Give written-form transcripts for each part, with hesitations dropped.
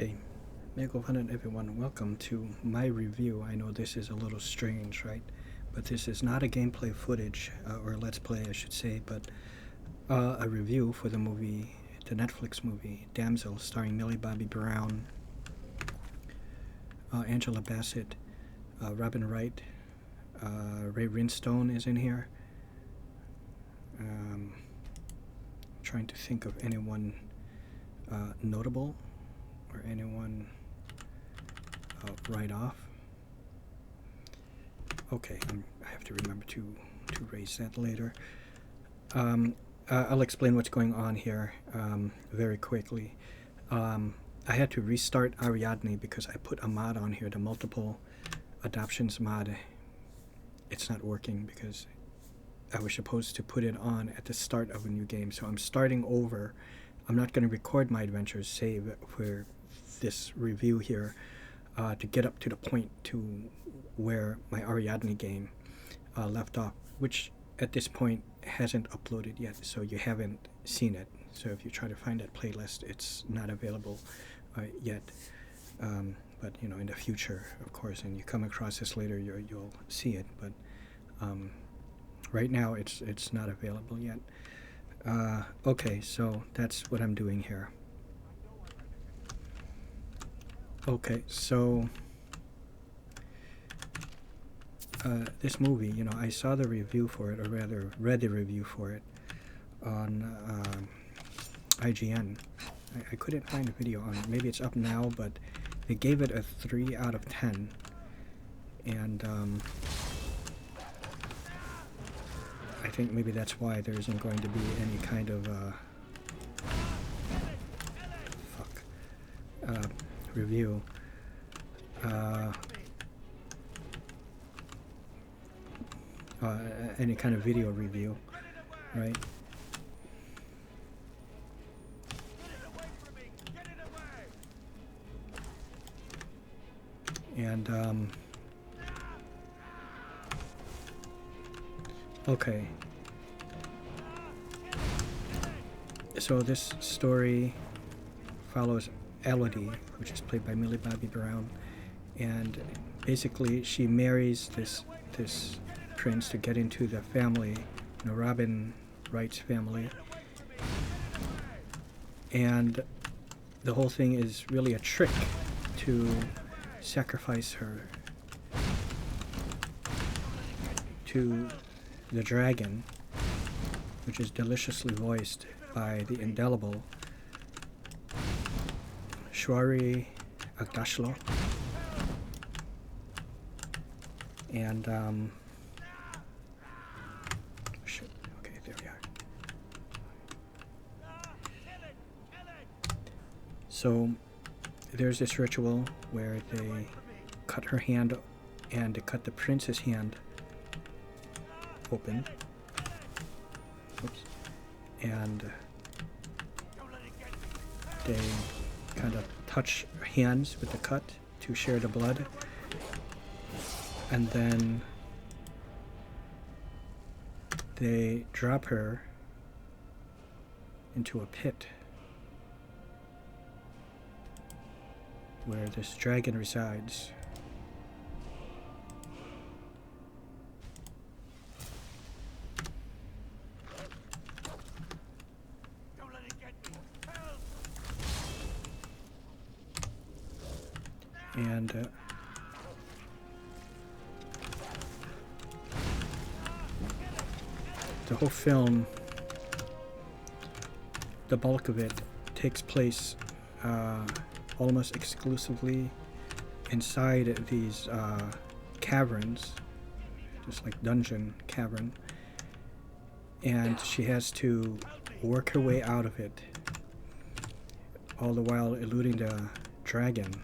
Okay, Mego Fun everyone, welcome to my review. I know this is a little strange, right? But this is not a gameplay footage, or let's play I should say, but a review for the movie, the Netflix movie, Damsel, starring Millie Bobby Brown, Angela Bassett, Robin Wright, Ray Winstone is in here. Trying to think of anyone notable or anyone right off. Okay, I have to remember to raise that later. I'll explain what's going on here very quickly. I had to restart Ariadne because I put a mod on here, the multiple adoptions mod. It's not working because I was supposed to put it on at the start of a new game, so I'm starting over. I'm not going to record my adventures, save for this review here, to get up to the point to where my Ariadne game left off, which at this point hasn't uploaded yet, so you haven't seen it. So if you try to find that playlist, it's not available yet. But you know, in the future, of course, and you come across this later, you'll see it. But right now, it's not available yet. Okay, so that's what I'm doing here. Okay, so this movie, you know, I saw the review for it, or rather read the review for it on IGN. I couldn't find a video on it. Maybe it's up now, but they gave it a 3 out of 10. And I think maybe that's why there isn't going to be any kind of review. Any kind of video review, right? And okay, so this story follows Elodie, which is played by Millie Bobby Brown, and basically she marries this prince to get into the family, you know, Robin Wright's family, and the whole thing is really a trick to sacrifice her to the dragon, which is deliciously voiced by the indelible Shwari Agdashlo. And shit, okay, there we are. So there's this ritual where they cut her hand and they cut the prince's hand open. Oops. And they kind of touch hands with the cut to share the blood. And then they drop her into a pit where this dragon resides. And the whole film, the bulk of it, takes place almost exclusively inside these caverns, just like dungeon cavern, and she has to work her way out of it, all the while eluding the dragon.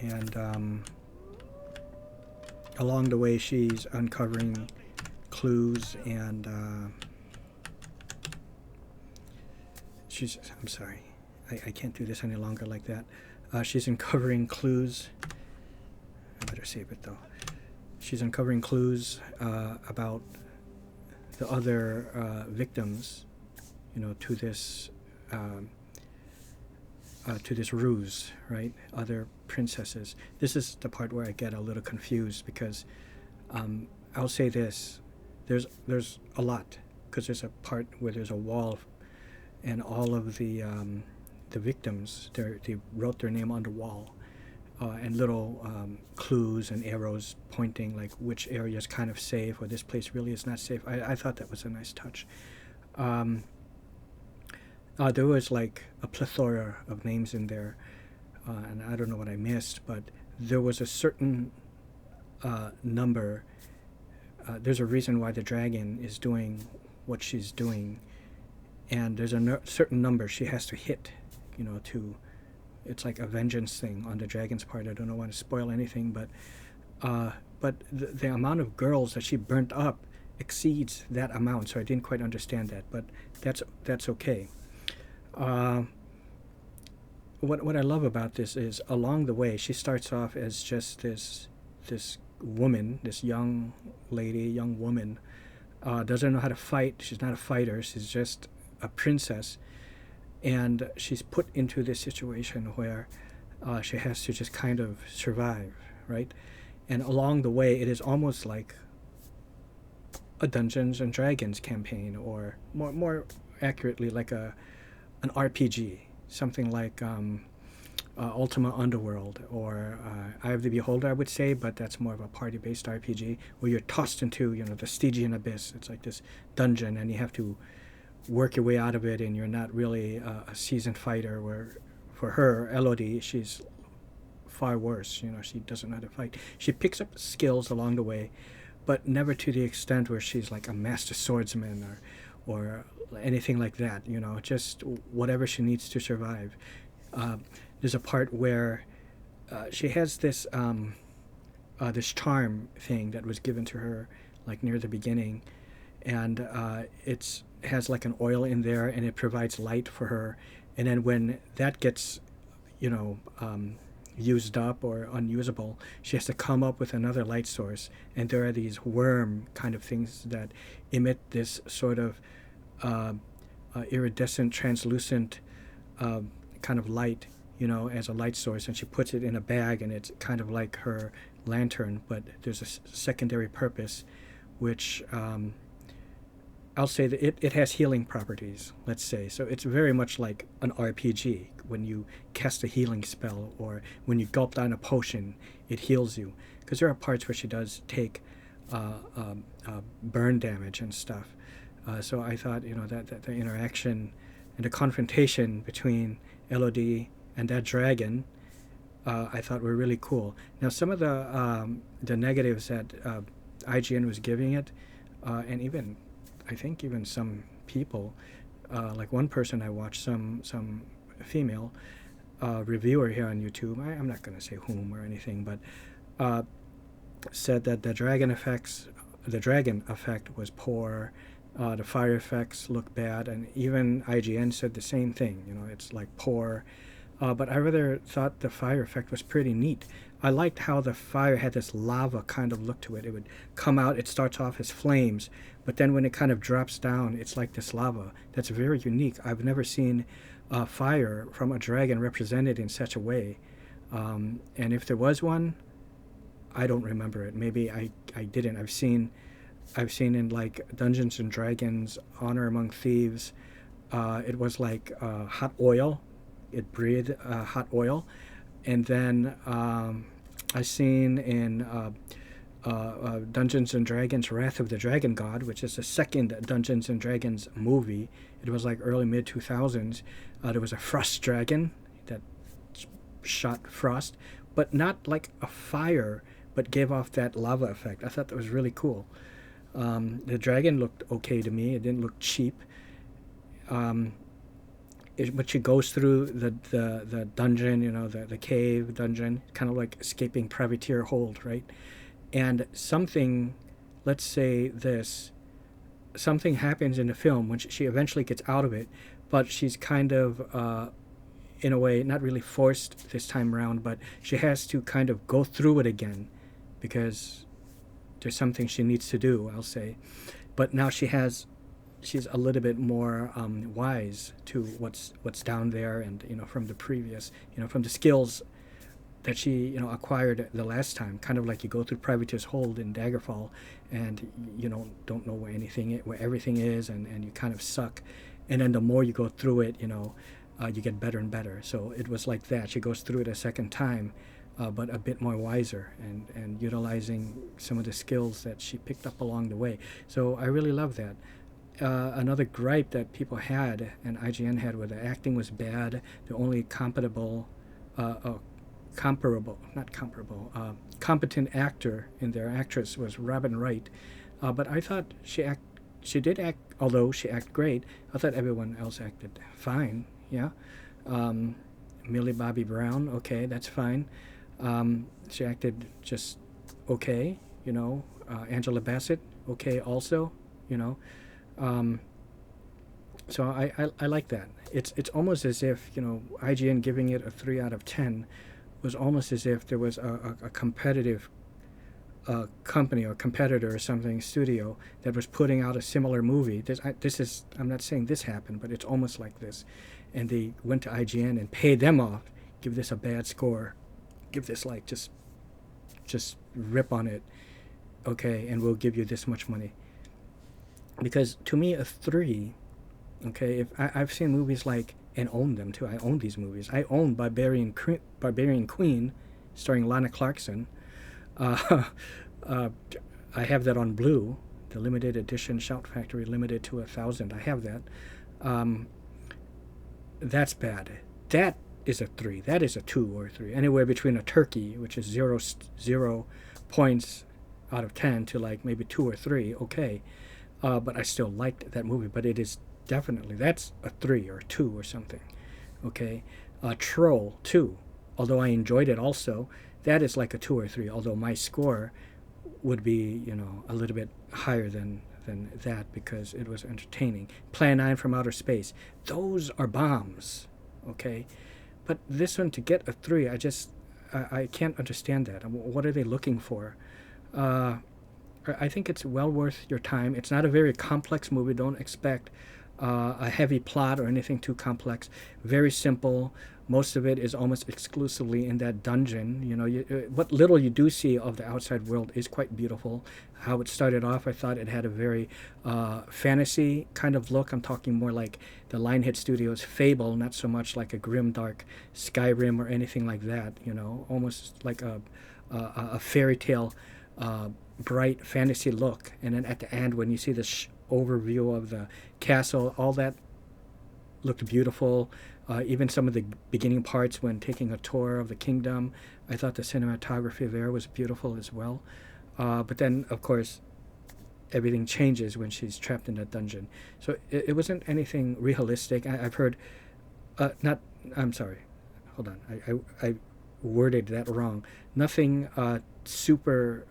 And along the way she's uncovering clues, and I'm sorry, I can't do this any longer like that. She's uncovering clues. I better save it though. She's uncovering clues about the other victims, you know, to this to this ruse, right? Other princesses. This is the part where I get a little confused because I'll say this: there's a lot, because there's a part where there's a wall, and all of the victims they wrote their name on the wall, and little clues and arrows pointing like which area is kind of safe or this place really is not safe. I thought that was a nice touch. There was like a plethora of names in there, and I don't know what I missed, but there was a certain number. There's a reason why the dragon is doing what she's doing, and there's a certain number she has to hit, to. It's like a vengeance thing on the dragon's part. I don't want to spoil anything, but the amount of girls that she burnt up exceeds that amount. So I didn't quite understand that, but that's okay. What I love about this is along the way she starts off as just this woman, this young woman, doesn't know how to fight. She's not a fighter. She's just a princess. And she's put into this situation where she has to just kind of survive, right? And along the way, it is almost like a Dungeons and Dragons campaign, or more accurately, like an RPG, something like Ultima Underworld or Eye of the Beholder, I would say, but that's more of a party-based RPG where you're tossed into, the Stygian abyss. It's like this dungeon, and you have to work your way out of it, and you're not really a seasoned fighter. Where for her, Elodie, she's far worse. She doesn't know how to fight. She picks up skills along the way, but never to the extent where she's like a master swordsman or anything like that. Just whatever she needs to survive. There's a part where she has this this charm thing that was given to her like near the beginning, and it has like an oil in there, and it provides light for her. And then when that gets used up or unusable, she has to come up with another light source, and there are these worm kind of things that emit this sort of iridescent, translucent kind of light, as a light source, and she puts it in a bag, and it's kind of like her lantern, but there's a secondary purpose, which I'll say that it has healing properties, let's say. So it's very much like an RPG. When you cast a healing spell or when you gulp down a potion, it heals you. Because there are parts where she does take burn damage and stuff. So I thought, that the interaction and the confrontation between Elodie and that dragon, I thought were really cool. Now, some of the negatives that IGN was giving it, and even I think even some people, like one person I watched, some female reviewer here on YouTube, I'm not going to say whom or anything, but said that the dragon effect was poor, the fire effects look bad, and even IGN said the same thing. It's like poor, but I rather thought the fire effect was pretty neat. I liked how the fire had this lava kind of look to it. It would come out, it starts off as flames, but then when it kind of drops down, it's like this lava. That's very unique. I've never seen fire from a dragon represented in such a way. And if there was one, I don't remember it. Maybe I didn't. I've seen in like Dungeons and Dragons, Honor Among Thieves, it was like hot oil. It breathed hot oil. And then I've seen in Dungeons and Dragons Wrath of the Dragon God, which is the second Dungeons and Dragons movie. It was like early mid-2000s. There was a frost dragon that shot frost, but not like a fire, but gave off that lava effect. I thought that was really cool. The dragon looked okay to me. It didn't look cheap. But she goes through the dungeon, the cave dungeon, kind of like escaping privateer hold, right? And something, let's say this, something happens in the film when she eventually gets out of it, but she's kind of, in a way, not really forced this time around, but she has to kind of go through it again because there's something she needs to do, I'll say. But now she has she's a little bit more wise to what's down there, and from the previous, from the skills that she acquired the last time. Kind of like you go through Privateer's Hold in Daggerfall, and you don't know where everything is, and you kind of suck. And then the more you go through it, you get better and better. So it was like that. She goes through it a second time, but a bit more wiser, and utilizing some of the skills that she picked up along the way. So I really love that. Another gripe that people had, and IGN had, where the acting was bad. The only competent actor in their actress was Robin Wright. But I thought she did act, although she acted great. I thought everyone else acted fine. Yeah. Millie Bobby Brown, okay, that's fine. She acted just okay. Angela Bassett, okay, also. So I like that. It's almost as if IGN giving it a 3 out of 10 was almost as if there was a competitive company or competitor or something, studio, that was putting out a similar movie. I'm not saying this happened, but it's almost like this. And they went to IGN and paid them off, give this a bad score, give this like just rip on it, okay, and we'll give you this much money. Because to me, a 3, okay, if I've seen movies like, and own them too. I own these movies. I own Barbarian Queen, starring Lana Clarkson. I have that on Blue, the limited edition Shout Factory, limited to 1,000. I have that. That's bad. That is a 3. That is a 2 or a 3. Anywhere between a turkey, which is 0 points out of 10, to like maybe 2 or 3. Okay, but I still liked that movie. But it is definitely, that's a 3 or a 2 or something. Okay, Troll 2. Although I enjoyed it also, that is like a 2 or 3. Although my score would be a little bit higher than that, because it was entertaining. Plan 9 from Outer Space. Those are bombs. Okay, but this one, to get a 3, I can't understand that. What are they looking for? I think it's well worth your time. It's not a very complex movie. Don't expect a heavy plot or anything too complex. Very simple. Most of it is almost exclusively in that dungeon. What little you do see of the outside world is quite beautiful. How it started off, I thought it had a very fantasy kind of look. I'm talking more like the Lionhead Studios' Fable, not so much like a grimdark Skyrim or anything like that. Almost like a fairy tale, bright fantasy look. And then at the end, when you see this overview of the castle, all that looked beautiful. Even some of the beginning parts when taking a tour of the kingdom, I thought the cinematography there was beautiful as well. But then, of course, everything changes when she's trapped in that dungeon. So it wasn't anything realistic. I've heard, I'm sorry, hold on, I worded that wrong. Nothing super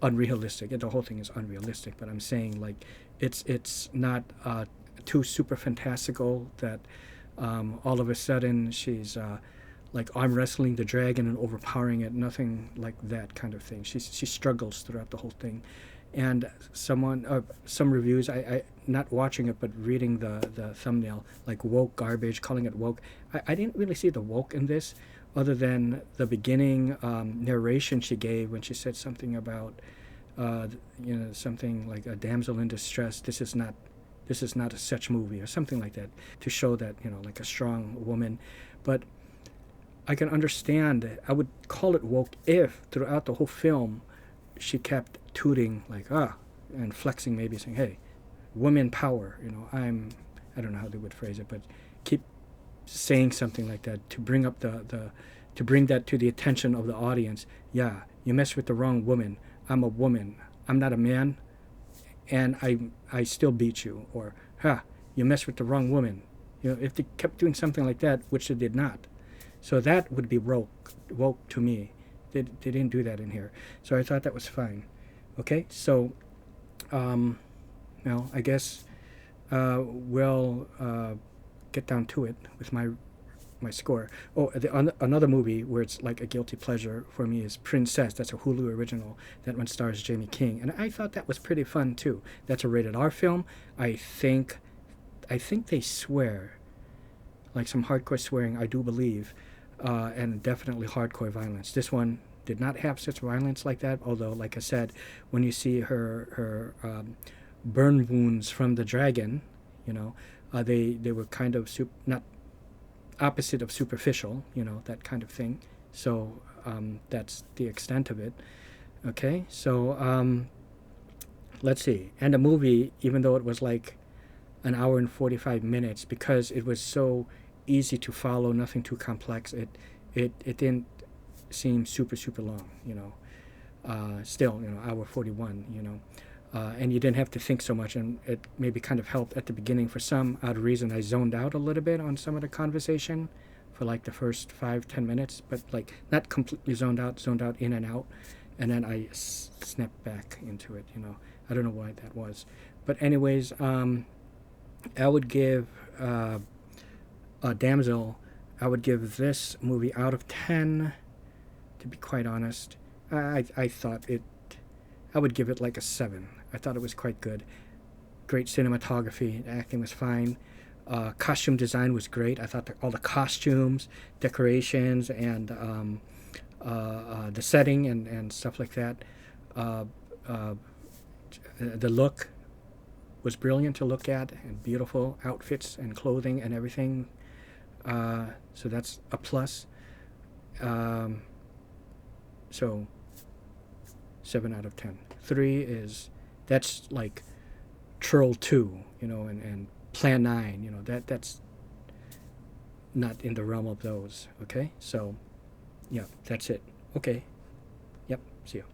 unrealistic. The whole thing is unrealistic, but I'm saying like it's not too super fantastical that all of a sudden she's like arm wrestling the dragon and overpowering it. Nothing like that kind of thing. She struggles throughout the whole thing. And some reviews, I not watching it but reading the thumbnail, like woke garbage, calling it woke. I didn't really see the woke in this, other than the beginning narration she gave when she said something about something like a damsel in distress. This is not a such movie, or something like that, to show that like a strong woman. But I can understand. I would call it woke if throughout the whole film she kept tooting like and flexing, maybe saying, hey, women power, I don't know how they would phrase it, but keep saying something like that to bring up to bring that to the attention of the audience. Yeah, you mess with the wrong woman. I'm a woman. I'm not a man, and I still beat you. Or you mess with the wrong woman. If they kept doing something like that, which they did not. So that would be woke to me. They didn't do that in here. So I thought that was fine. Okay, so now I guess we'll get down to it with my my score. Oh, another movie where it's like a guilty pleasure for me is Princess. That's a Hulu original. That one stars Jamie King, and I thought that was pretty fun too. That's a rated R film. I think they swear, like some hardcore swearing, I do believe, and definitely hardcore violence. This one did not have such violence like that, although, like I said, when you see her burn wounds from the dragon, you know, they were kind of not opposite of superficial, you know, that kind of thing. So that's the extent of it. Okay, so let's see. And the movie, even though it was like an hour and 45 minutes, because it was so easy to follow, nothing too complex, it didn't seem super long, you know. Still, you know, hour 41, you know. And you didn't have to think so much, and it maybe kind of helped at the beginning. For some odd reason, I zoned out a little bit on some of the conversation for like the first 5-10 minutes, but like not completely zoned out in and out, and then I snapped back into it, you know. I don't know why that was, but anyways, I would give Damsel, I would give this movie out of 10, to be quite honest. I thought I would give it like a 7. I thought it was quite good. Great cinematography, the acting was fine. Costume design was great. I thought all the costumes, decorations, and the setting and stuff like that. The look was brilliant to look at, and beautiful outfits and clothing and everything. So that's a plus. So 7 out of 10. 3 is, that's like Troll 2, you know, and Plan 9, you know, that's not in the realm of those. Okay, so yeah, that's it. Okay, yep, see you.